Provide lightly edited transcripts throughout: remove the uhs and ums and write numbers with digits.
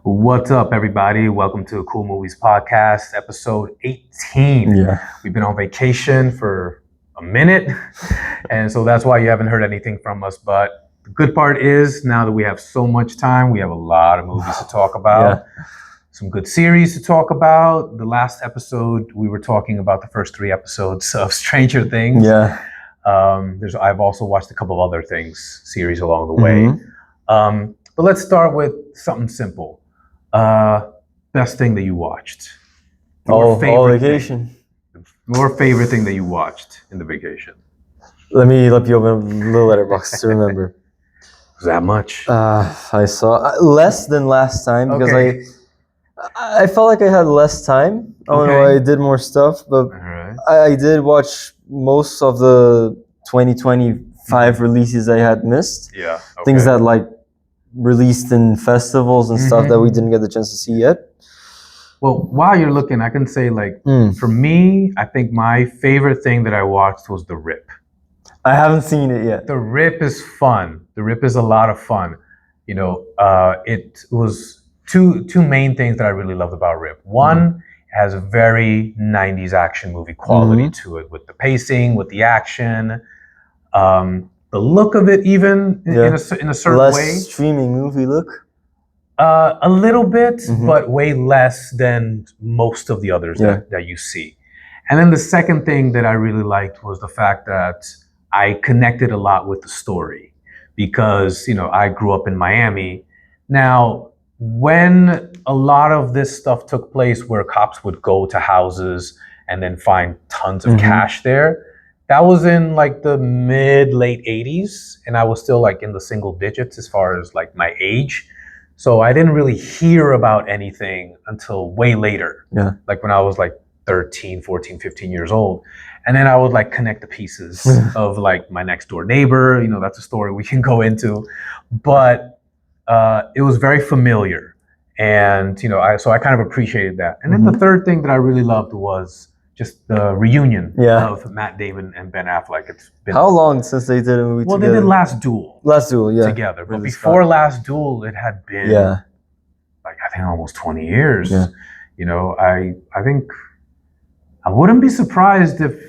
What's up, everybody? Welcome to Cool Movies Podcast, episode 18. Yeah. We've been on vacation for a minute, and so that's why you haven't heard anything from us. But the good part is, now that we have so much time, we have a lot of movies to talk about, some good series to talk about. The last episode, we were talking about the first 3 episodes of Stranger Things. Yeah. I've also watched a couple of other things, series along the way. But let's start with something simple. Best thing that you watched. Vacation. Your favorite thing that you watched in the vacation. Let me open the letterbox to remember. Was that much? I saw less than last time because I felt like I had less time. I don't know, I did more stuff, but I did watch most of the 2025 releases I had missed. Yeah. Things that released in festivals and stuff that we didn't get the chance to see yet. Well, while you're looking, I can say for me, I think my favorite thing that I watched was The Rip. I haven't seen it yet. The Rip is fun. The Rip is a lot of fun. You know, it was two main things that I really loved about Rip. One, it has a very 90s action movie quality to it, with the pacing, with the action. The look of it, even in a certain less way. Streaming movie look? A little bit, but way less than most of the others that you see. And then the second thing that I really liked was the fact that I connected a lot with the story, because, you know, I grew up in Miami. Now, when a lot of this stuff took place where cops would go to houses and then find tons of cash there, that was in the late 80s, and I was still in the single digits as far as my age. So I didn't really hear about anything until way later. Yeah. When I was 13, 14, 15 years old. And then I would connect the pieces of my next door neighbor. You know, that's a story we can go into. But it was very familiar. And, you know, so I kind of appreciated that. And then the third thing that I really loved was just the reunion of Matt Damon and Ben Affleck. It's been how long since they did a movie together? Well, they did Last Duel. Together. But before Last Duel, it had been I think almost 20 years. Yeah. You know, I think I wouldn't be surprised if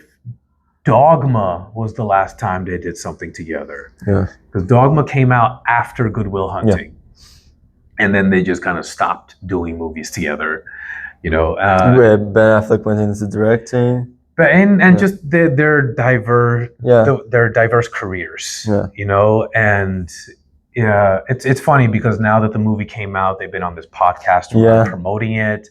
Dogma was the last time they did something together. Yeah. Because Dogma came out after Good Will Hunting. Yeah. And then they just kind of stopped doing movies together. You know, where Ben Affleck went into directing, just their diverse careers. Yeah. You know, and it's funny because now that the movie came out, they've been on this podcast promoting it,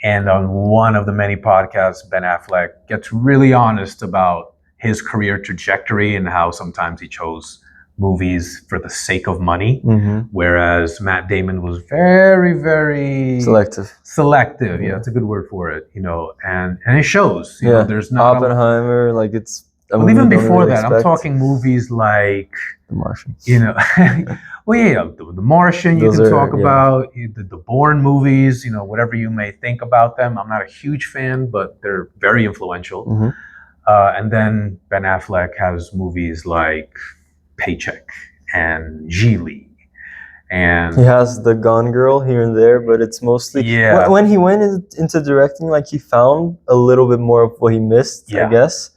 and on one of the many podcasts, Ben Affleck gets really honest about his career trajectory and how sometimes he chose movies for the sake of money, whereas Matt Damon was very, very selective. Yeah, it's a good word for it. You know, and it shows. You know, there's not Oppenheimer. It's. Well, even before that, I'm talking movies like The Martian. You know, The Martian. You can talk about the Bourne movies. You know, whatever you may think about them. I'm not a huge fan, but they're very influential. And then Ben Affleck has movies like Paycheck and Geely, and he has the Gone Girl here and there, but it's mostly when he went into directing, he found a little bit more of what he missed, I guess.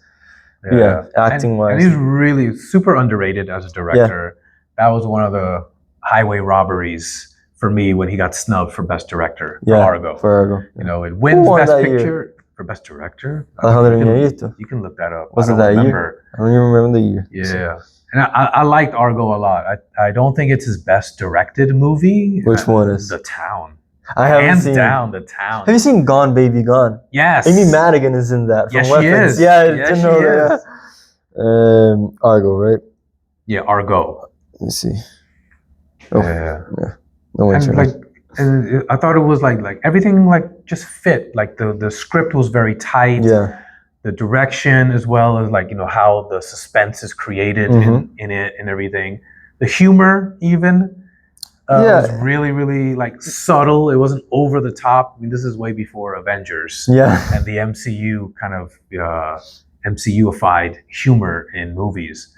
Acting wise, and he's really super underrated as a director. That was one of the highway robberies for me when he got snubbed for Best Director for Argo. You know, it wins Best Picture for Best Director. You can look that up. Was it that year? I don't even remember the year. Yeah. And I liked Argo a lot. I don't think it's his best directed movie. Which one is? The Town. I haven't Hands seen. down, The Town. Have you seen Gone Baby Gone? Yes. Amy Madigan is in that. Yes, from she Weapons. is. Yeah, I yes, didn't know that. Argo, right? Yeah, Argo. Let me see. Oh. Yeah. No and and I thought it was like everything just fit. The script was very tight. Yeah. The direction, as well as how the suspense is created in it and everything. The humor even was really, really subtle. It wasn't over the top. I mean, this is way before Avengers. And the MCU kind of MCU-ified humor in movies.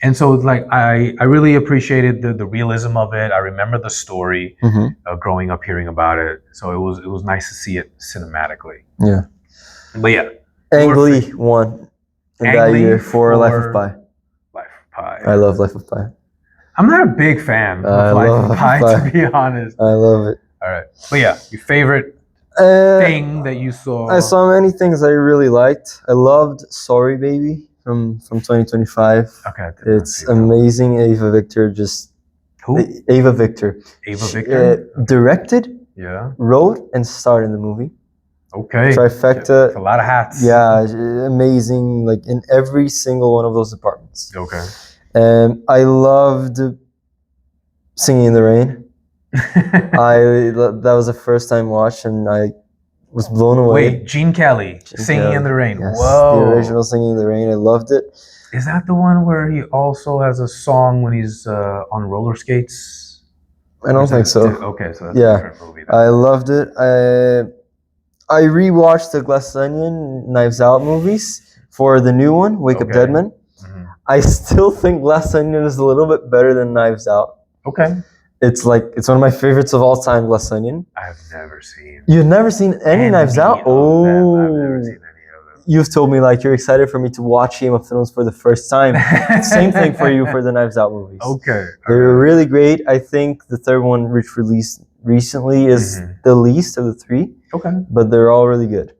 And so like I really appreciated the realism of it. I remember the story growing up hearing about it. So it was nice to see it cinematically. Yeah. But yeah. Ang Lee won in that year for Life of Pi. Life of Pi. I love Life of Pi. I'm not a big fan of Life of Pi, to be honest. I love it. All right. But yeah, your favorite thing that you saw? I saw many things I really liked. I loved Sorry Baby from 2025. Okay. It's amazing. Ava Victor just... Who? Ava Victor. Ava Victor? Directed, wrote, and starred in the movie. Okay. Trifecta. It's a lot of hats. Yeah, amazing. Like in every single one of those departments. Okay. I loved Singing in the Rain. That was the first time watch, and I was blown away. Wait, Gene Kelly, Singing in the Rain. Yes, Whoa. the original Singing in the Rain. I loved it. Is that the one where he also has a song when he's on roller skates? I don't think so. Okay, so that's a different movie. I loved it. I rewatched the Glass Onion, Knives Out movies for the new one, Wake Up Dead Men. I still think Glass Onion is a little bit better than Knives Out. Okay. It's one of my favorites of all time, Glass Onion. I've never seen. You've never seen any Knives Out? Oh, I've never seen any of them. You've told me like you're excited for me to watch Game of Thrones for the first time. Same thing for you for the Knives Out movies. Okay. They're really great. I think the third one, which released recently, is the least of the three. Okay. But they're all really good.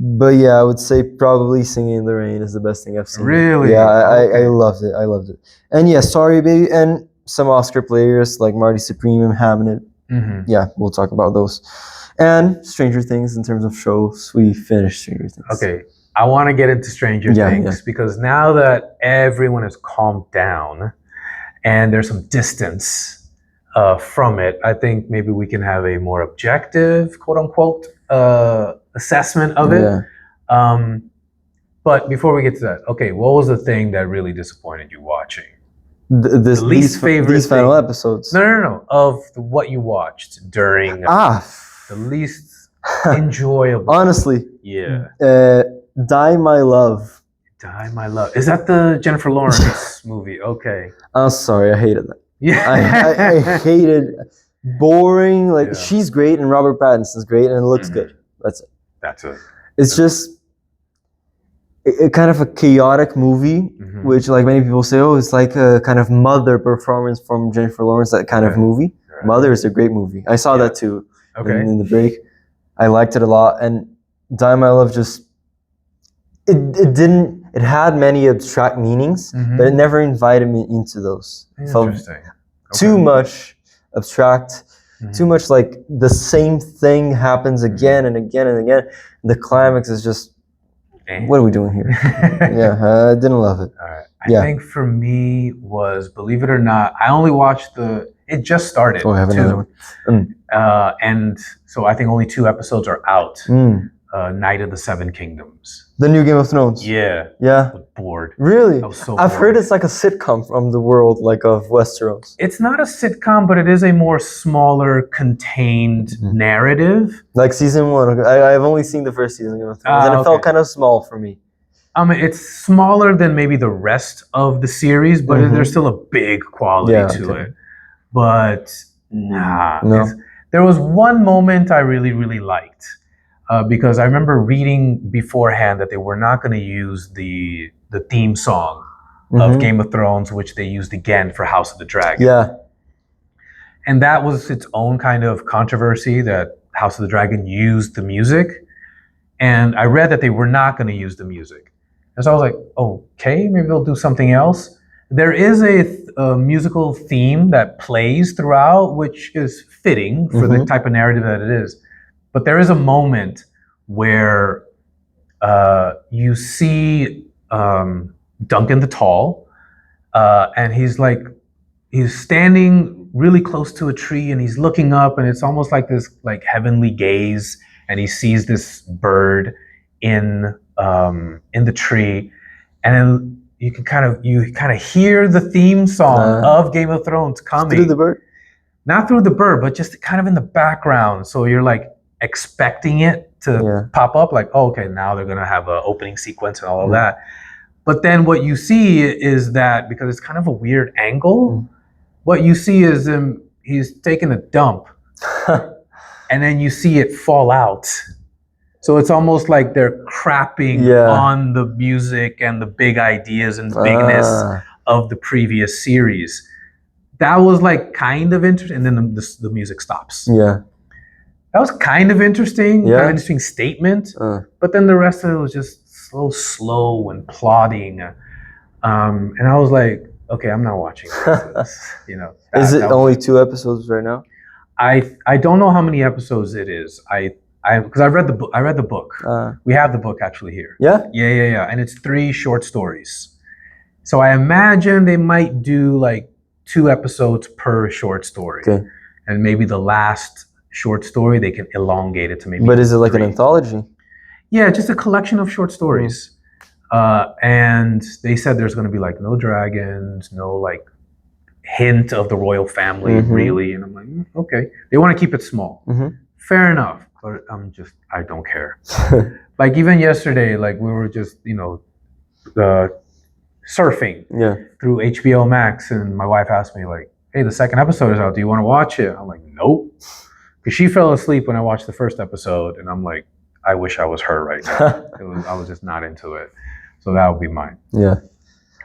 But yeah, I would say probably Singing in the Rain is the best thing I've seen. Really? Yeah, I loved it. I loved it. And yeah, Sorry Baby, and some Oscar players like Marty Supreme and Hamnet. Yeah, we'll talk about those. And Stranger Things in terms of shows. We finished Stranger Things. Okay. I want to get into Stranger Things because now that everyone has calmed down and there's some distance from it, I think maybe we can have a more objective, quote unquote, assessment of it. Yeah. But before we get to that, okay, what was the thing that really disappointed you watching? These final episodes. No. Of what you watched during the least enjoyable. Honestly. Yeah. Die My Love. Die My Love. Is that the Jennifer Lawrence movie? Okay. I'm sorry, I hated that. Yeah. I hated boring. Like she's great and Robert Pattinson's great and it looks good. That's it. That's it. It's just a kind of a chaotic movie, which like many people say, oh, it's like a kind of Mother performance from Jennifer Lawrence, that kind of movie. Right. Mother is a great movie. I saw that too in the break. I liked it a lot. And Die My Love just, it had many abstract meanings, but it never invited me into those. Interesting. Too much abstract, too much like the same thing happens again and again and again. The climax is just, what are we doing here? I didn't love it. All right. I think for me was, believe it or not, I only watched it just started. Oh, I have another one. And so I think only 2 episodes are out. Night of the Seven Kingdoms. The new Game of Thrones. Yeah. Yeah. Bored. Really? I was so I've bored. heard it's like a sitcom from the world, like of Westeros. It's not a sitcom, but it is a more smaller, contained narrative. Like season 1. I've only seen the first season of Game of Thrones, and it felt kind of small for me. It's smaller than maybe the rest of the series, but there's still a big quality to it. But no. There was one moment I really, really liked. Because I remember reading beforehand that they were not going to use the theme song of Game of Thrones, which they used again for House of the Dragon. Yeah. And that was its own kind of controversy, that House of the Dragon used the music. And I read that they were not going to use the music. And so I was like, okay, maybe they'll do something else. There is a musical theme that plays throughout, which is fitting for the type of narrative that it is. But there is a moment where you see Duncan the Tall, and he's standing really close to a tree, and he's looking up, and it's almost like this like heavenly gaze, and he sees this bird in the tree, and then you kind of hear the theme song of Game of Thrones coming through the bird, not through the bird, but just kind of in the background. So you're like expecting it to pop up, like, okay, now they're gonna have an opening sequence and all of that. But then what you see is that, because it's kind of a weird angle, what you see is him, he's taking a dump and then you see it fall out. So it's almost like they're crapping on the music and the big ideas and bigness of the previous series. That was like kind of interesting. And then the music stops. Yeah. That was kind of interesting, kind of interesting statement. But then the rest of it was just so slow and plodding. And I was like, okay, I'm not watching this. You know, is it only 2 episodes right now? I don't know how many episodes it is. Because I read the book. I read the book. We have the book actually here. Yeah? Yeah. And it's 3 short stories. So I imagine they might do like 2 episodes per short story. Okay. And maybe the last short story, they can elongate it to maybe. But is it like 3. An anthology? Yeah, just a collection of short stories. And they said there's going to be like no dragons, no like hint of the royal family really. And I'm like, okay. They want to keep it small. Fair enough. But I don't care. Like even yesterday, like we were just, surfing through HBO Max, and my wife asked me like, hey, the second episode is out. Do you want to watch it? I'm like, nope. Because she fell asleep when I watched the first episode, and I'm like, I wish I was her right now. I was just not into it. So that would be mine. Yeah.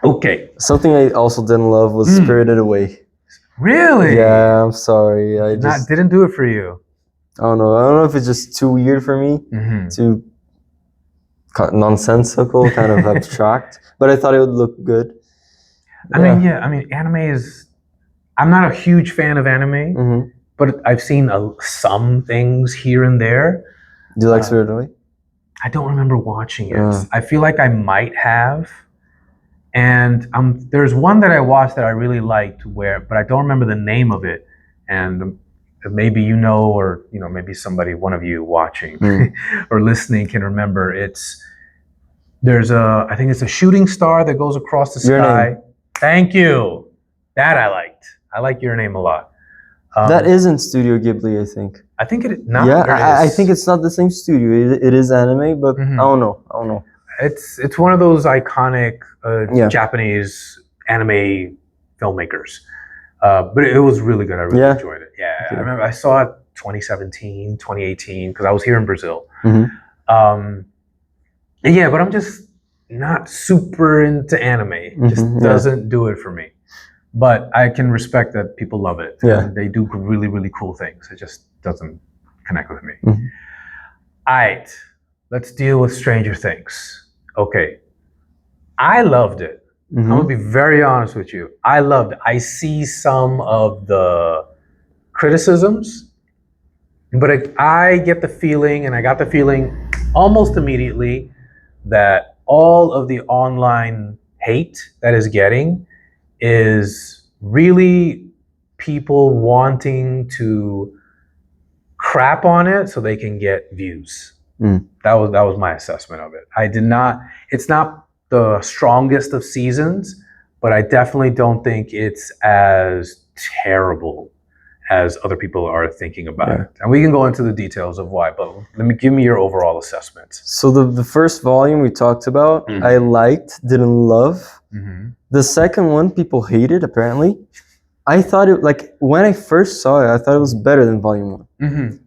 Okay. Something I also didn't love was Spirited Away. Really? Yeah, I'm sorry. I didn't do it for you. I don't know if it's just too weird for me, too nonsensical, kind of abstract. But I thought it would look good. I mean, anime is... I'm not a huge fan of anime, but I've seen some things here and there. Do you like Spirited Away? I don't remember watching it. I feel like I might have. And there's one that I watched that I really liked, but I don't remember the name of it. And maybe or maybe one of you watching or listening can remember. I think it's a shooting star that goes across the sky. Your Name. Thank you. That I liked. I like Your Name a lot. That isn't Studio Ghibli, I think. I think it is. I think it's not the same studio. It is anime, but I don't know. It's one of those iconic Japanese anime filmmakers. But it was really good. I really enjoyed it. Yeah, I remember I saw it 2017, 2018, because I was here in Brazil. But I'm just not super into anime. It just doesn't do it for me. But I can respect that people love it. Yeah. And they do really, really cool things. It just doesn't connect with me. All right, let's deal with Stranger Things. Okay, I loved it. I'm gonna be very honest with you. I loved it. I see some of the criticisms, but I get the feeling, and I got the feeling almost immediately, that all of the online hate that is getting is really people wanting to crap on it so they can get views. That was my assessment of it. It's not the strongest of seasons, but I definitely don't think it's as terrible as other people are thinking about it. And we can go into the details of why, but give me your overall assessment. So the first volume we talked about, I liked, didn't love. The second one, people hated, apparently. I thought it, like, when I first saw it, I thought it was better than volume 1.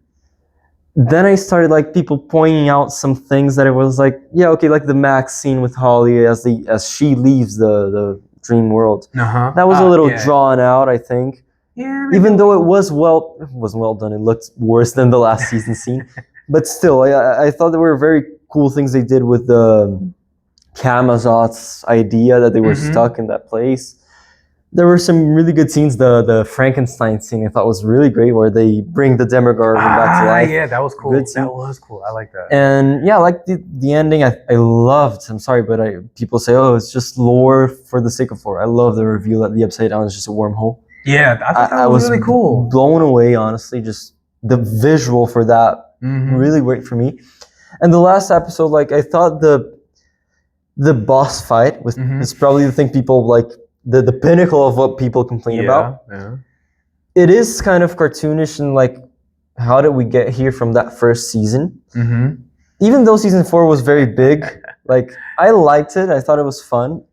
Then I started, like, people pointing out some things that it was like, like the Max scene with Holly as she leaves the dream world. That was a little drawn out, I think. Yeah, even though it wasn't well done. It looked worse than the last season scene. But still, I thought there were very cool things they did with the Camazot's idea that they were stuck in that place. There were some really good scenes. The Frankenstein scene I thought was really great, where they bring the Demogorgon back to life. Yeah, that was cool. That was cool. I like that. And I like the ending. I loved. I'm sorry, but people say, oh, it's just lore for the sake of lore. I love the reveal that the Upside Down is just a wormhole. Yeah, I thought that was really cool. Blown away, honestly. Just the visual for that really great for me. And the last episode, like, I thought the boss fight is probably the thing people like. The pinnacle of what people complain about. Yeah. It is kind of cartoonish and like, how did we get here from that first season? even though season 4 was very big, like I liked it. I thought it was fun.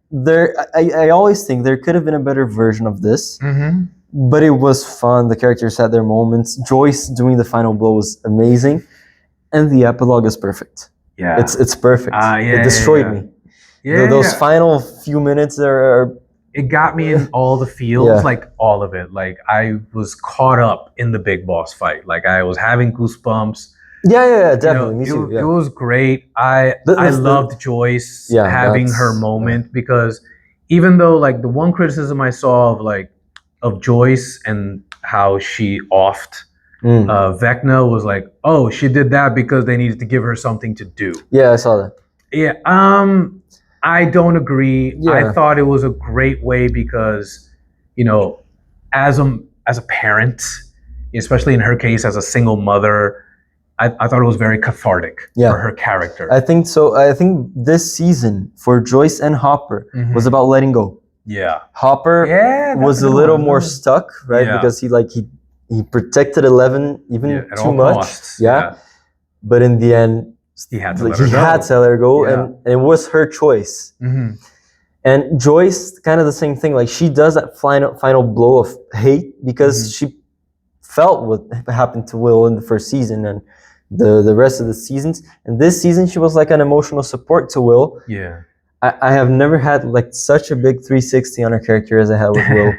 I always think there could have been a better version of this, but it was fun. The characters had their moments. Joyce doing the final blow was amazing, and the epilogue is perfect. Yeah, it's perfect. It destroyed me. Yeah, those final few minutes are. It got me in all the feels, like all of it. Like I was caught up in the big boss fight. Like I was having goosebumps. Yeah, definitely. Me too. It was great. I loved Joyce having her moment because even though like the one criticism I saw of Joyce and how she offed Vecna was like, oh, she did that because they needed to give her something to do. Yeah, I saw that. Yeah, I don't agree. Yeah. I thought it was a great way because, as a parent, especially in her case as a single mother, I thought it was very cathartic for her character. I think so. I think this season for Joyce and Hopper was about letting go. Yeah. Hopper was a little more stuck, right? Yeah. Because he protected 11 even too much. Costs. Yeah. But in the end, he had to let her go, and it was her choice. And Joyce, kind of the same thing. Like she does that final blow of hate because she felt what happened to Will in the first season and the rest of the seasons. And this season, she was like an emotional support to Will. Yeah. I have never had like such a big 360 on her character as I had with Will.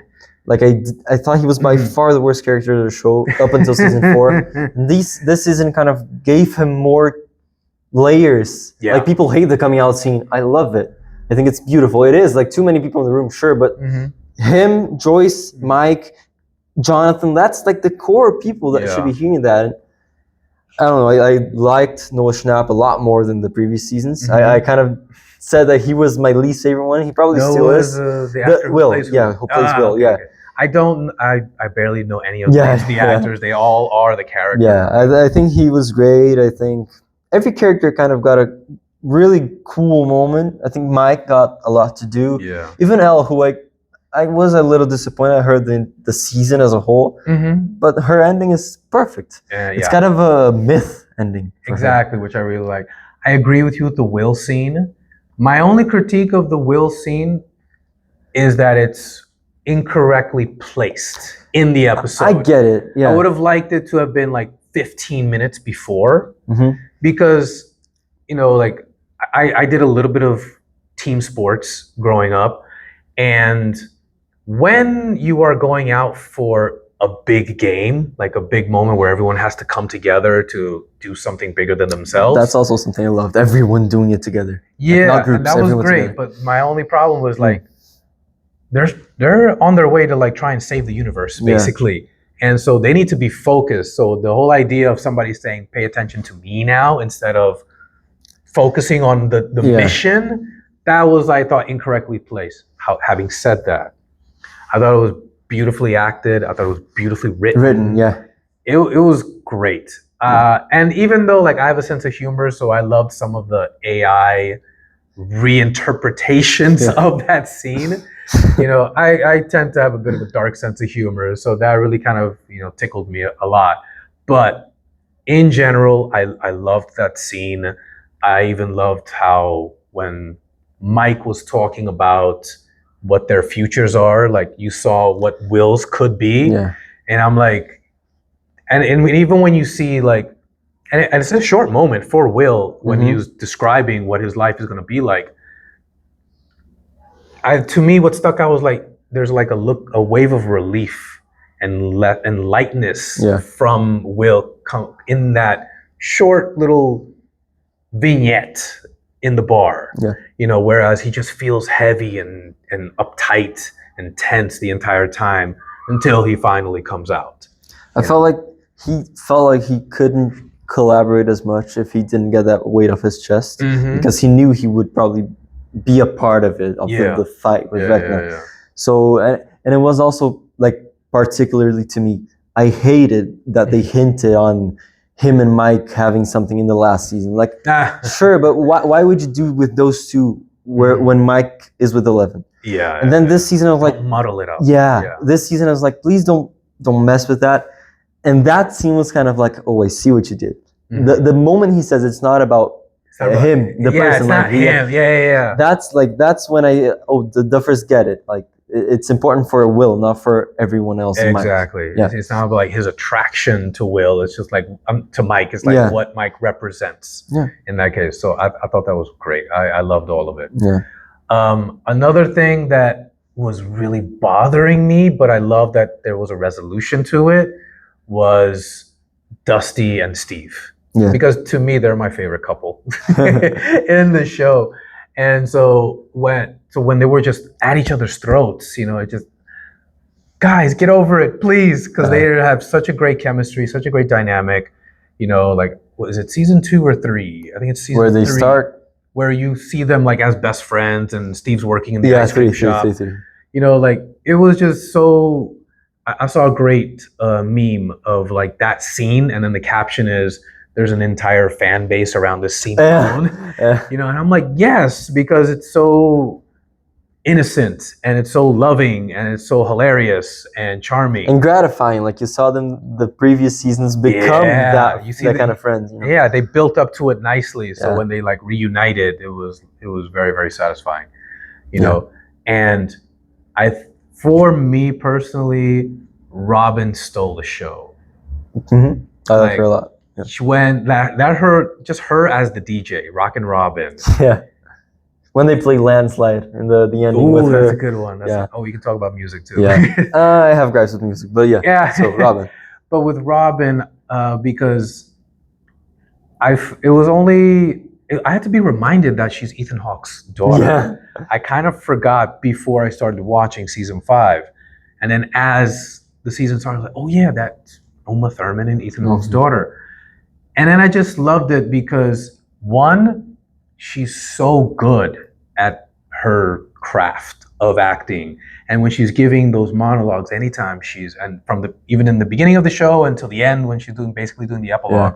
Like I thought he was by far the worst character of the show up until season 4. And this season kind of gave him more layers. Yeah. Like people hate the coming out scene. I love it. I think it's beautiful. It is like too many people in the room, sure, but him, Joyce, Mike, Jonathan, that's like the core people that should be hearing that. I don't know. I liked Noah Schnapp a lot more than the previous seasons. I kind of said that he was my least favorite one. He probably still is. The actor Will, who plays who plays Will. Okay, yeah. Okay. I barely know any of the actors. They all are the characters. Yeah, I think he was great. I think every character kind of got a really cool moment. I think Mike got a lot to do. Yeah. Even Elle, who I was a little disappointed. I heard the season as a whole, but her ending is perfect. It's kind of a myth ending. Exactly, which I really like. I agree with you with the Will scene. My only critique of the Will scene is that it's incorrectly placed in the episode. I get it. Yeah. I would have liked it to have been like 15 minutes before because, like I did a little bit of team sports growing up, and when you are going out for a big game, like a big moment where everyone has to come together to do something bigger than themselves. That's also something I loved. Everyone doing it together. Yeah, like groups, that was great. Together. But my only problem was like, they're on their way to like try and save the universe, basically. And so they need to be focused. So the whole idea of somebody saying, pay attention to me now, instead of focusing on the mission, that was, I thought, incorrectly placed. Having said that, I thought it was beautifully acted. I thought it was beautifully written. It was great. And even though like I have a sense of humor, so I loved some of the AI reinterpretations of that scene. I tend to have a bit of a dark sense of humor, so that really kind of tickled me a lot. But in general, I loved that scene. I even loved how when Mike was talking about what their futures are, like you saw what Will's could be, and I'm like, and even when you see like, and it's a short moment for Will when he was describing what his life is going to be like. To me, what stuck out was like there's like a wave of relief and lightness from Will in that short little vignette in the bar. Whereas he just feels heavy and uptight and tense the entire time until he finally comes out. I felt like he couldn't collaborate as much if he didn't get that weight off his chest, because he knew he would probably be a part of it, the fight with Vecna. So, and it was also like, particularly to me, I hated that they hinted on him and Mike having something in the last season. Like, sure, but why would you do with those two when Mike is with 11? Yeah. And then this season I was like, muddle it up. Yeah. This season I was like, please don't mess with that. And that scene was kind of like, oh, I see what you did. the moment he says it's not about him, the person, it's not him. Yeah. That's when the first get it. Like it's important for Will, not for everyone else. Exactly. Yeah. It's not like his attraction to Will. It's just like to Mike. It's like what Mike represents. Yeah. In that case, so I thought that was great. I loved all of it. Yeah. Another thing that was really bothering me, but I love that there was a resolution to it, was Dusty and Steve. Yeah. Because to me, they're my favorite couple in the show. And so when they were just at each other's throats, it just, guys, get over it, please, because they have such a great chemistry, such a great dynamic. Like, what is it, season 2 or 3? I think it's season 3. Where they start. Where you see them like as best friends, and Steve's working in the ice cream shop. Like it was just so. I saw a great meme of like that scene, and then the caption is, "There's an entire fan base around this scene alone." And I'm like, yes, because it's so innocent and it's so loving and it's so hilarious and charming and gratifying. Like you saw them the previous seasons become that kind of friends. Yeah, they built up to it nicely. So when they like reunited, it was very, very satisfying. And for me personally, Robin stole the show. Mm-hmm. I like her a lot. Yeah. When her as the DJ, Rockin' Robin. Yeah. When they play Landslide in the ending with her. That's a good one. We can talk about music too. Yeah. I have gripes with music, but yeah. So Robin. But with Robin, because I had to be reminded that she's Ethan Hawke's daughter. Yeah. I kind of forgot before I started watching season 5. And then as the season started, I was like, oh yeah, that's Uma Thurman and Ethan Hawke's daughter. And then I just loved it because, one, she's so good at her craft of acting, and when she's giving those monologues, anytime even in the beginning of the show until the end when she's basically doing the epilogue,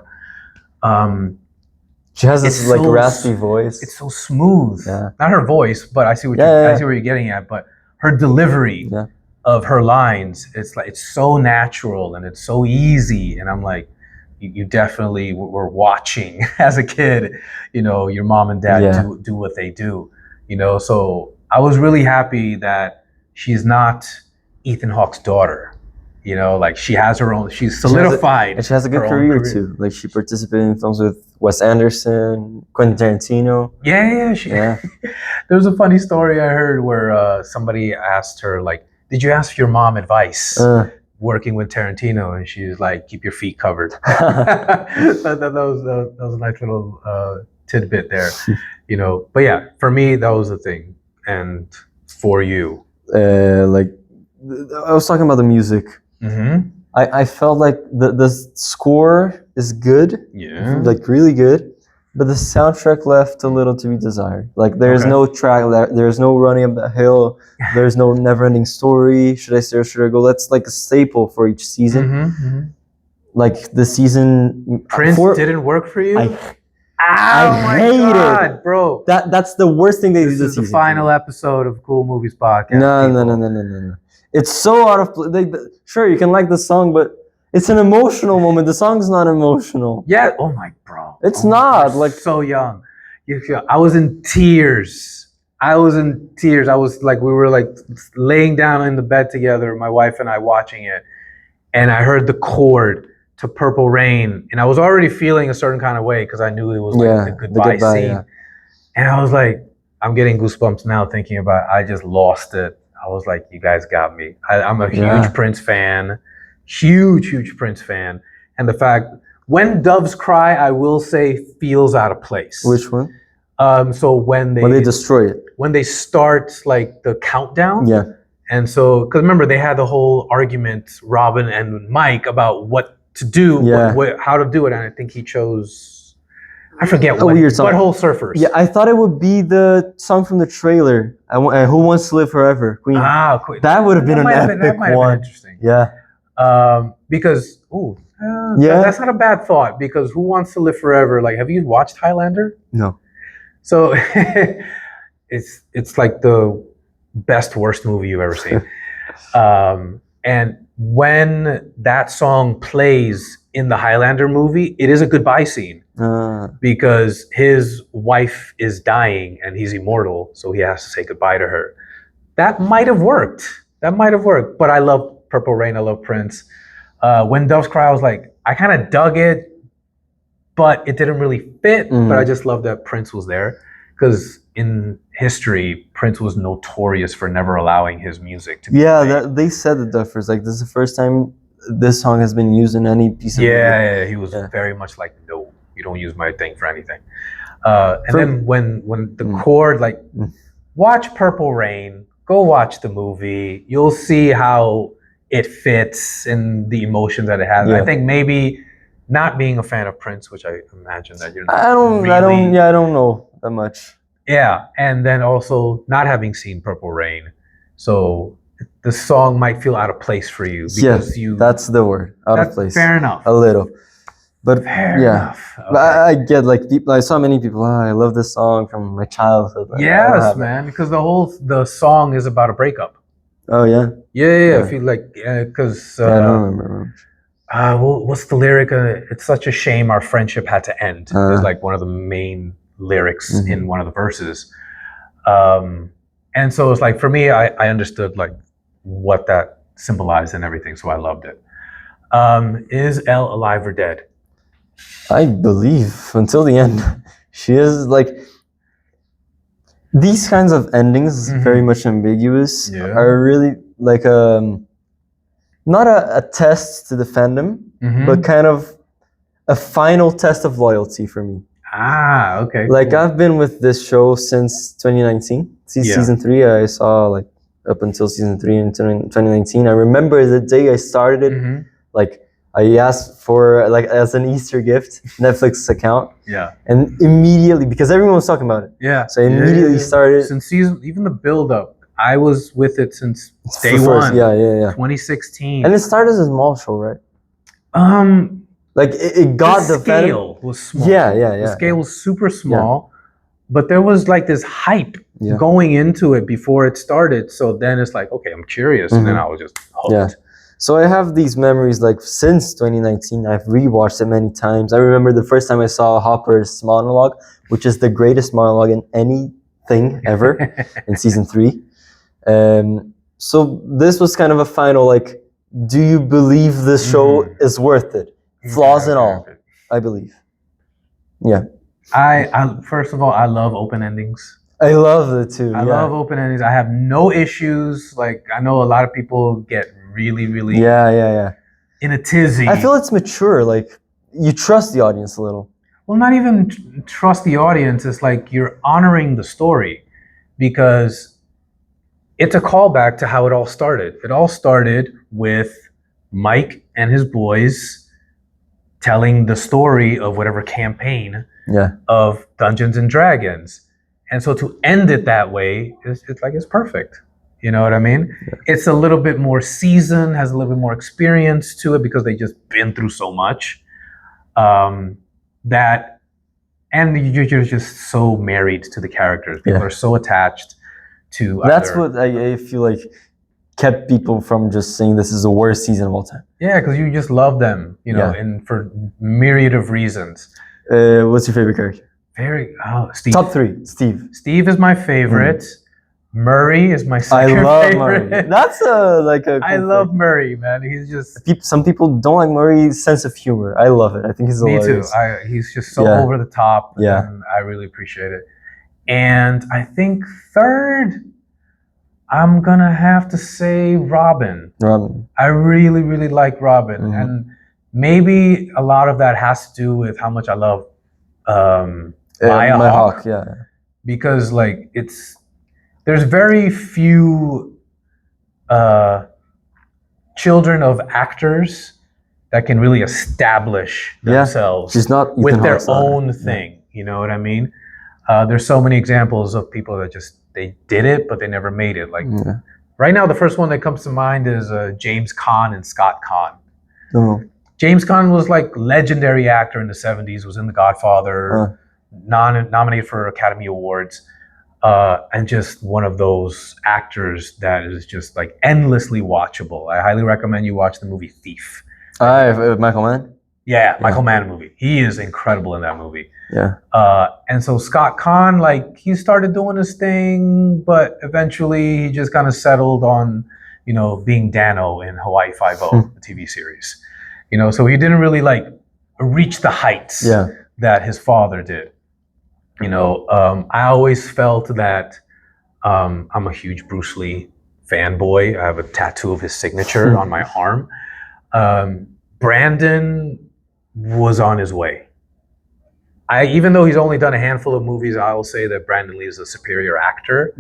she has this like raspy voice. It's so smooth. Yeah. Not her voice, but I see what you're getting at. But her delivery of her lines, it's so natural and it's so easy, and I'm like, you definitely were watching as a kid, your mom and dad do what they do, so I was really happy that she's not Ethan Hawke's daughter, like she has her own, she's solidified. And she has a good career too. Like she participated in films with Wes Anderson, Quentin Tarantino. Yeah. There was a funny story I heard where somebody asked her, like, did you ask your mom advice? Working with Tarantino, and she's like, keep your feet covered. that was a nice little tidbit there, But yeah, for me, that was the thing. And for you? Like, I was talking about the music. Mm-hmm. I felt like the score is good. Yeah. Like, really good. But the soundtrack left a little to be desired. Like, there's no track, there's no running up the hill, there's no never-ending story. Should I stay or should I go? That's like a staple for each season. Mm-hmm. Like the season Prince didn't work for you. I hate it, bro. That's the worst thing they did this season. This is the final episode of Kool Movies Podcast. No. It's so out of place. Sure, you can like the song, but it's an emotional moment. The song's not emotional. Yeah. Oh my, bro. It's not like so young. I was in tears. I was like, we were like laying down in the bed together, my wife and I, watching it, and I heard the chord to Purple Rain, and I was already feeling a certain kind of way because I knew it was like the goodbye scene. Yeah. And I was like, I'm getting goosebumps now thinking about it. I just lost it. I was like, you guys got me. I'm a huge Prince fan. Huge Prince fan. And the fact, when doves cry, I will say feels out of place. Which one? So when they destroy it. When they start like the countdown. Yeah. And so, because remember, they had the whole argument, Robin and Mike, about what to do, how to do it. And I think he chose, I forget what whole surfers. Yeah, I thought it would be the song from the trailer. Who Wants to Live Forever? Queen. Queen. That would have been an epic one. Interesting. Yeah. Because that's not a bad thought, because Who Wants to Live Forever? Like, have you watched Highlander? No. So it's like the best worst movie you've ever seen. And when that song plays in the Highlander movie, it is a goodbye scene because his wife is dying and he's immortal, so he has to say goodbye to her. That might have worked. But I love Purple Rain. I love Prince. When Doves Cry, I was like, I kind of dug it, but it didn't really fit. But I just love that Prince was there because in history, Prince was notorious for never allowing his music to be played. They said that the first, like, this is the first time this song has been used in any piece of music. Yeah, he was very much like, no, you don't use my thing for anything. And then when the chord, like, watch Purple Rain, go watch the movie. You'll see how it fits and the emotions that it has. I think maybe not being a fan of Prince, which I imagine that you're not. I don't know that much. Yeah, and then also not having seen Purple Rain, so the song might feel out of place for you because that's the word, out of place. Fair enough. A little. But fair enough. Okay. But I get, like, people. I saw many people. I love this song from my childhood. Yes, man, because the song is about a breakup. Oh yeah. Yeah. I feel like because I don't remember. What's the lyric? It's such a shame our friendship had to end. Is like one of the main lyrics in one of the verses. And so it's like, for me, I understood like what that symbolized and everything, so I loved it. Is Elle alive or dead? I believe until the end. She is, like, these kinds of endings, very much ambiguous, are really like not a test to the fandom, but kind of a final test of loyalty for me. Okay. Like, cool. I've been with this show since 2019. Season 3, I saw, like, up until season 3 in 2019. I remember the day I started it, like, I asked for, like, as an Easter gift, Netflix account. Yeah. And immediately, because everyone was talking about it. Yeah. So I immediately started. Since even the build up, I was with it since day one. Yeah. 2016. And it started as a small show, right? Like, it got the scale was small. Yeah. The scale was super small, but there was like this hype going into it before it started. So then it's like, okay, I'm curious, and then I was just hooked. Yeah. So I have these memories, like, since 2019. I've rewatched it many times. I remember the first time I saw Hopper's monologue, which is the greatest monologue in anything ever, in season 3. So this was kind of a final, like, do you believe this show is worth it? Flaws and all, I believe. Yeah. I first of all, I love open endings. I love it too. I love open endings. I have no issues. Like, I know a lot of people get really in a tizzy. I feel it's mature. Like, you trust the audience a little. Well, not even trust the audience. It's like you're honoring the story because it's a callback to how it all started. It all started with Mike and his boys telling the story of whatever campaign of Dungeons and Dragons. And so to end it that way, it's perfect. You know what I mean? Yeah. It's a little bit more seasoned, has a little bit more experience to it because they just been through so much. And you're just so married to the characters. People are so attached to. That's what I feel like kept people from just saying this is the worst season of all time. Yeah, because you just love them, and for myriad of reasons. What's your favorite character? Steve. Top 3, Steve. Steve is my favorite. Murray is my second favorite. I love Murray. That's cool I love Murray, man. He's just. Some people don't like Murray's sense of humor. I love it. I think he's hilarious. Me too. He's just so over the top. Yeah. And I really appreciate it. And I think third, I'm gonna have to say Robin. I really, really like Robin, and maybe a lot of that has to do with how much I love Maya Hawke. Yeah. Because like there's very few children of actors that can really establish themselves with their own thing. You know what I mean? There's so many examples of people that they did it, but they never made it. Like right now, the first one that comes to mind is James Caan and Scott Caan. James Caan was like legendary actor in the 70s, was in The Godfather, nominated for Academy Awards. And just one of those actors that is just like endlessly watchable. I highly recommend you watch the movie Thief. Michael Mann? Yeah, Michael Mann movie. He is incredible in that movie. Yeah. And so Scott Conn, like, he started doing his thing, but eventually he just kind of settled on, being Dano in Hawaii Five-0, the TV series. So he didn't really like reach the heights that his father did. I always felt that I'm a huge Bruce Lee fanboy. I have a tattoo of his signature on my arm. Brandon was on his way. Even though he's only done a handful of movies, I will say that Brandon Lee is a superior actor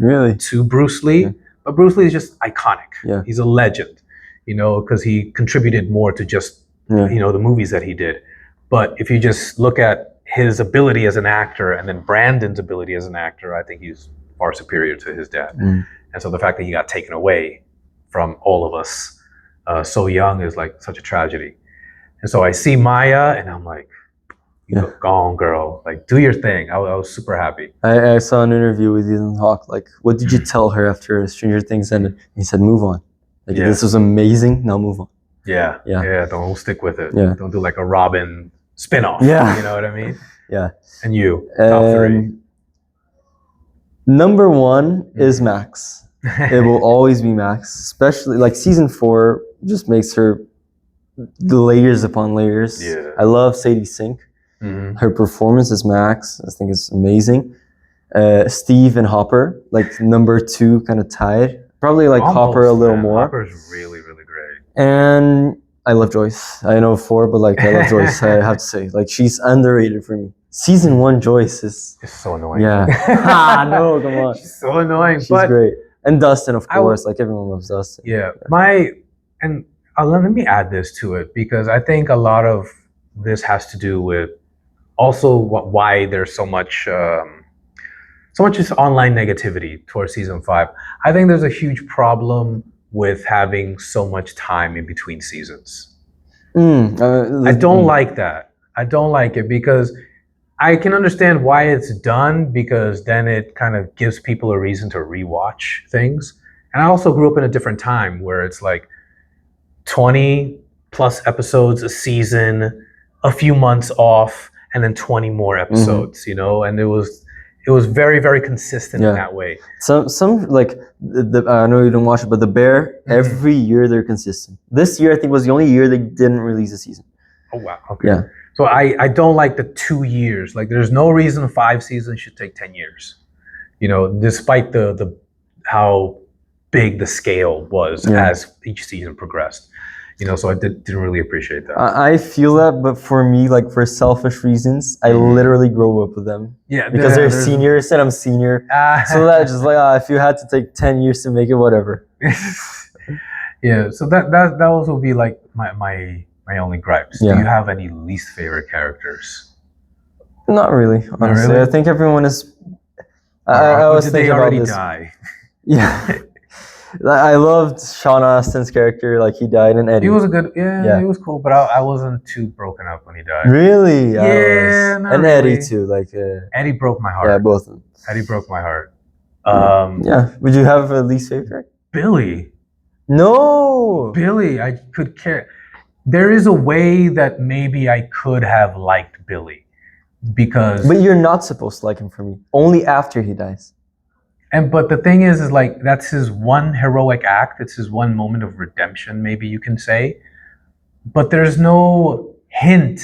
to Bruce Lee. Yeah. But Bruce Lee is just iconic. Yeah. He's a legend, because he contributed more to just, the movies that he did. But if you just look at his ability as an actor and then Brandon's ability as an actor, I think he's far superior to his dad. And so the fact that he got taken away from all of us so young is like such a tragedy. And so I see Maya and I'm like, go on, girl, like, do your thing. I was super happy. I saw an interview with Ethan Hawke. Like, what did you tell her after Stranger Things ended? He said, move on. Like, this was amazing. Now move on. Yeah. Don't stick with it. Yeah. Don't do like a Robin spinoff. Yeah. You know what I mean? Yeah. And you, top 3. Number 1 is Max. It will always be Max, especially like season 4 just makes her layers upon layers. Yeah. I love Sadie Sink. Her performance as Max, I think, is amazing. Steve and Hopper, like number 2, kind of tied. Probably like Hopper a little more. Hopper's really, really great. And I love Joyce. I know 4, but like I love Joyce. I have to say, like, she's underrated for me. Season 1 Joyce is so annoying. Yeah. No, come on. She's so annoying. She's great. And Dustin, of course. Like, everyone loves Dustin. Yeah. Let me add this to it, because I think a lot of this has to do with also why there's so much just online negativity towards season 5. I think there's a huge problem with having so much time in between seasons. I don't like that. I don't like it, because I can understand why it's done, because then it kind of gives people a reason to rewatch things. And I also grew up in a different time where it's like 20 plus episodes a season, a few months off, and then 20 more episodes, and it was very, very consistent in that way. Some like, I know you don't watch it, but The Bear, every year they're consistent. This year, I think, was the only year they didn't release a season. Oh, wow. Okay. Yeah. So I don't like the 2 years. Like, there's no reason 5 seasons should take 10 years, despite the how big the scale was as each season progressed. So I didn't really appreciate that. I feel that, but for me, like, for selfish reasons, I literally grow up with them. Yeah, because they're seniors and I'm senior. So that's just like, if you had to take 10 years to make it, whatever. Yeah, so that also would be like my only gripes. Yeah. Do you have any least favorite characters? Not really, honestly. Not really? I think everyone is. I was did thinking they already about this. Die? Yeah. I loved Sean Astin's character, like, he died, and Eddie. He was a good, he was cool, but I wasn't too broken up when he died. Really? Yeah, not and really. Eddie too, like. Eddie broke my heart. Yeah, both of them. Eddie broke my heart. Yeah. Would you have a least favorite? Billy. No. Billy, I could care. There is a way that maybe I could have liked Billy, because. But you're not supposed to like him for me. Only after he dies. But the thing is like, that's his one heroic act. It's his one moment of redemption, maybe you can say. But there's no hint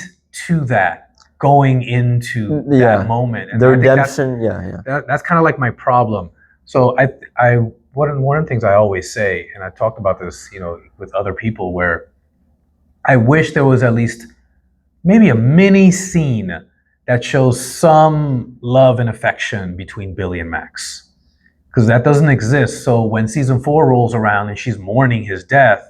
to that going into that moment. And the redemption, that's kind of like my problem. So one of the things I always say, and I talked about this, with other people, where I wish there was at least maybe a mini scene that shows some love and affection between Billy and Max. Because that doesn't exist. So when season 4 rolls around and she's mourning his death,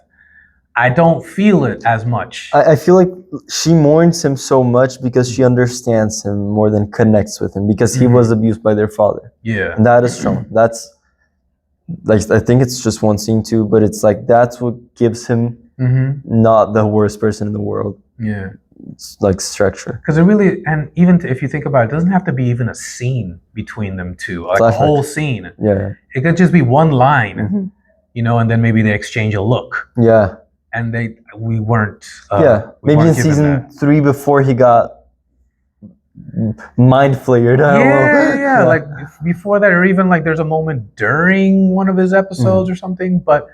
I don't feel it as much. I feel like she mourns him so much because she understands him more than connects with him, because he was abused by their father. Yeah. And that is shown. That's, like, I think it's just one scene too, but it's like, that's what gives him not the worst person in the world. Yeah. It's like structure. Because it really, and even if you think about it, it doesn't have to be even a scene between them two, like a whole scene. Yeah. It could just be one line, and then maybe they exchange a look. Yeah. and we weren't. Maybe in season 3 before he got mind flared. Yeah. Like before that, or even like there's a moment during one of his episodes or something. But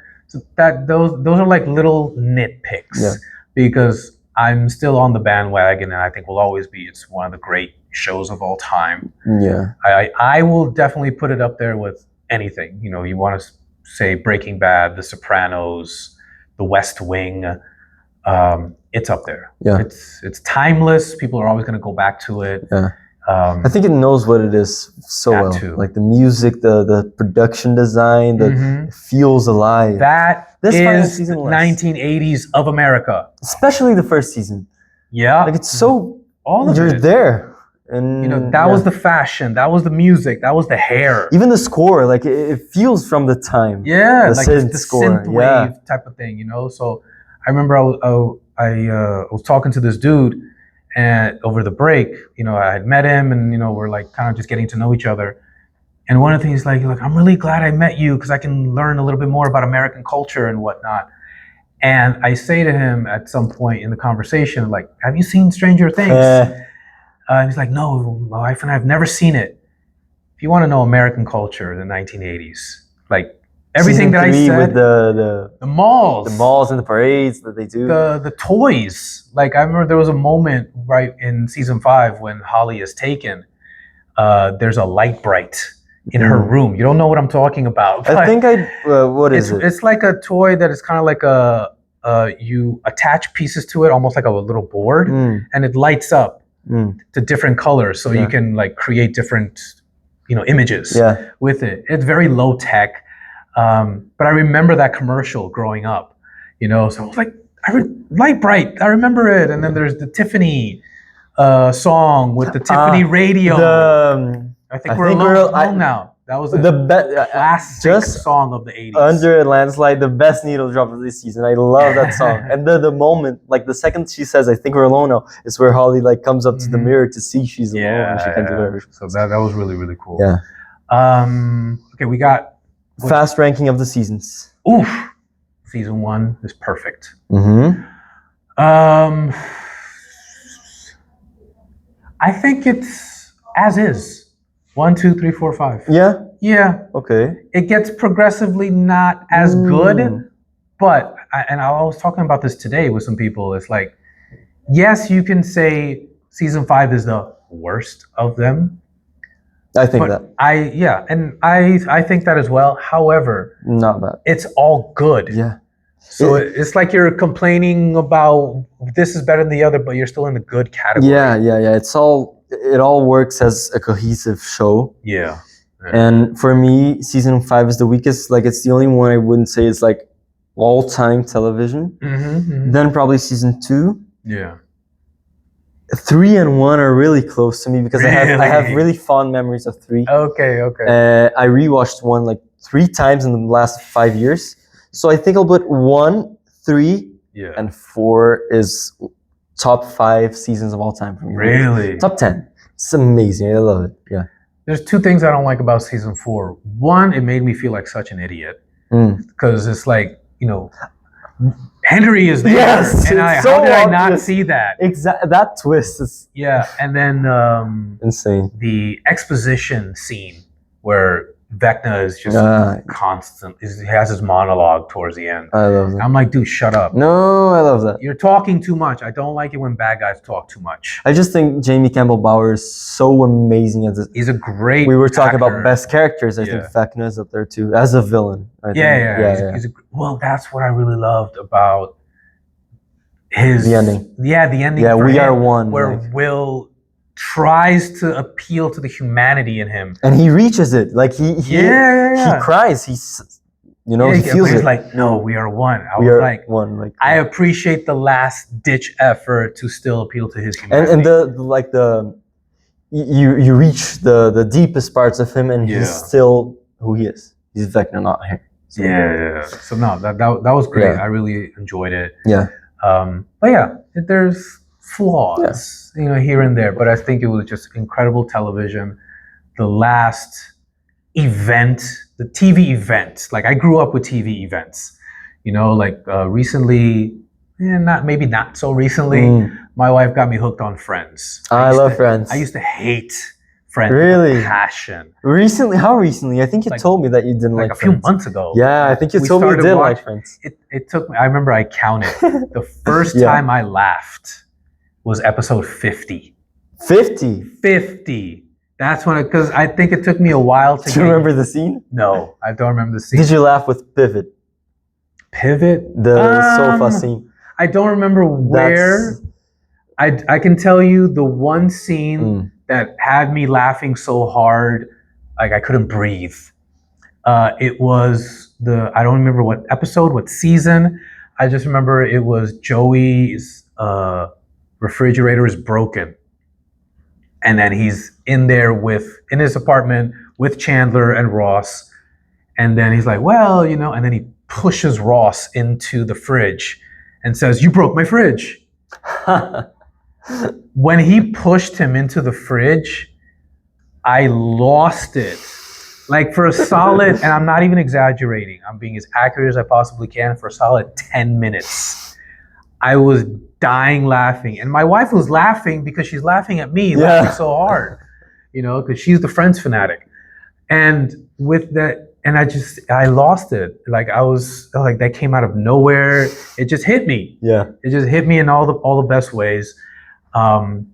those are like little nitpicks because I'm still on the bandwagon, and I think will always be. It's one of the great shows of all time. Yeah, I will definitely put it up there with anything. You want to say Breaking Bad, The Sopranos, The West Wing. It's up there. Yeah, it's timeless. People are always going to go back to it. Yeah, I think it knows what it is so well. Too. Like the music, the production design, it feels alive. This is 1980s of America, especially the first season. Yeah, like it's so you're there, and that was the fashion, that was the music, that was the hair, even the score. Like it feels from the time. Yeah, like the synth wave type of thing. So I remember I was talking to this dude, and over the break, I had met him, and we're like kind of just getting to know each other. And one of the things, like I'm really glad I met you because I can learn a little bit more about American culture and whatnot. And I say to him at some point in the conversation, like, "Have you seen Stranger Things?" And he's like, "No, my wife and I have never seen it." If you want to know American culture in the 1980s, like everything that I said, with the malls and the parades that they do, the toys. Like I remember there was a moment right in season 5 when Holly is taken. There's a light bright in her room. You don't know what I'm talking about. I think what is it? It's like a toy that is kind of like you attach pieces to it, almost like a little board, and it lights up to different colors, so you can like create different, images with it. It's very low tech, but I remember that commercial growing up, so I was like, light bright, I remember it. And then there's the Tiffany song with the Tiffany radio. I think we're alone now. That was the classic song of the 80s. Under a Landslide, the best needle drop of this season. I love that song. And the moment, like the second she says, "I think we're alone now," is where Holly like comes up to the mirror to see she's alone and she can't do whatever. So that was really, really cool. Yeah. Okay, we got fast ranking of the seasons. Oof. Season 1 is perfect. I think it's as is. 1, 2, 3, 4, 5. Yeah. Okay. It gets progressively not as good, but I was talking about this today with some people. It's like, yes, you can say season 5 is the worst of them. I think that. I think that as well. However, not bad. It's all good. Yeah. So it's like you're complaining about this is better than the other, but you're still in the good category. Yeah. It all works as a cohesive show. Yeah. And for me, season 5 is the weakest. Like it's the only one I wouldn't say is like all-time television. Then probably season 2. Yeah. 3 and 1 are really close to me because I have really fond memories of 3. Okay. I rewatched 1 like 3 times in the last 5 years. So I think I'll put 1, 3, and 4 is top 5 seasons of all time for me. Really? Top 10. It's amazing. I love it. Yeah. There's 2 things I don't like about season 4. One, it made me feel like such an idiot because it's like, Henry is there. Yes, and how did I not see that? Exactly. That twist is and then insane. The exposition scene where Vecna is just constant. He has his monologue towards the end. I love that. I'm like, dude, shut up. No, I love that. You're talking too much. I don't like it when bad guys talk too much. I just think Jamie Campbell Bower is so amazing as he's a great. We were talking about best characters. I think Vecna is up there too as a villain. Well, that's what I really loved about the ending. Yeah, the ending. Yeah, we are one. Where Will tries to appeal to the humanity in him, and he reaches it. Like he cries. He feels it. He's like, no, we are one. I was like, one. Like I appreciate the last ditch effort to still appeal to his humanity. And you reach the deepest parts of him, and he's still who he is. He's Vecna, not him. So, So no, that was great. I really enjoyed it. Yeah. But there's flaws, here and there. But I think it was just incredible television. The last event, the TV event. Like I grew up with TV events. You know, like recently, not so recently, my wife got me hooked on Friends. I love Friends. I used to hate Friends really? with passion. Recently? How recently? I think you told me that you didn't like a Friends. few months ago. Yeah, I think you told me you did like Friends. It took me, I remember I counted. The first time I laughed was episode 50. 50? 50. That's when because I think it took me a while to Do you remember the scene? No, I don't remember the scene. Did you laugh with Pivot? Pivot? The sofa scene. I don't remember where. I can tell you the one scene that had me laughing so hard, like I couldn't breathe. It was I don't remember what episode, what season. I just remember it was Joey's refrigerator is broken. And then he's in there in his apartment with Chandler and Ross. And then he's like, well, you know, and then he pushes Ross into the fridge and says, you broke my fridge. When he pushed him into the fridge, I lost it. Like for a solid, and I'm not even exaggerating, I'm being as accurate as I possibly can, for a solid 10 minutes. I was dying laughing. And my wife was laughing because she's laughing at me, laughing so hard, you know, because she's the Friends fanatic. And with that, and I lost it. Like that came out of nowhere. It just hit me. Yeah. It just hit me in all the best ways. And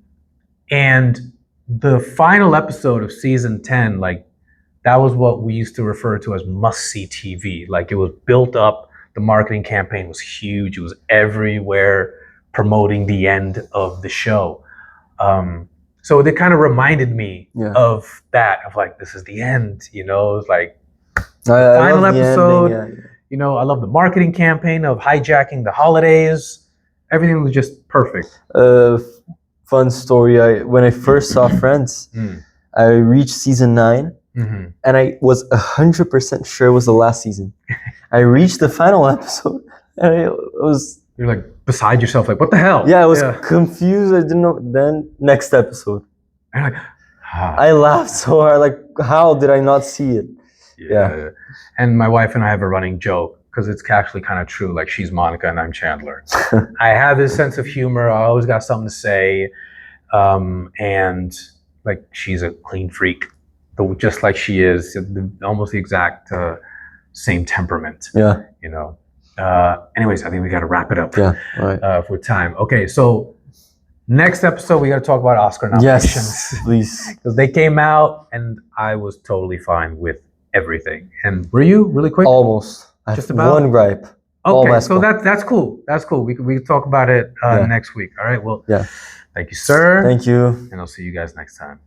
the final episode of season 10, like that was what we used to refer to as must-see TV. Like it was built up. The marketing campaign was huge. It was everywhere promoting the end of the show. So it kind of reminded me of that, of like, this is the end, you know, it was like the final episode, you know, I love the marketing campaign of hijacking the holidays. Everything was just perfect. Fun story. When I first saw Friends, I reached season 9. And I was 100% sure it was the last season. I reached the final episode, and you're like beside yourself, like what the hell? Yeah, I was confused. I didn't know. Then next episode, and like, I laughed so hard. Like, how did I not see it? Yeah. And my wife and I have a running joke because it's actually kind of true. Like she's Monica and I'm Chandler. I have this sense of humor. I always got something to say, and like she's a clean freak. Just like she is, almost the exact same temperament. Yeah. You know. Anyways, I think we got to wrap it up. Yeah. All right. For time. Okay, so next episode we got to talk about Oscar nominations. Yes, please. Because they came out, and I was totally fine with everything. And were you really quick? Almost. Just about one gripe. Okay, so that's cool. That's cool. We can talk about it next week. All right. Well. Yeah. Thank you, sir. Thank you. And I'll see you guys next time.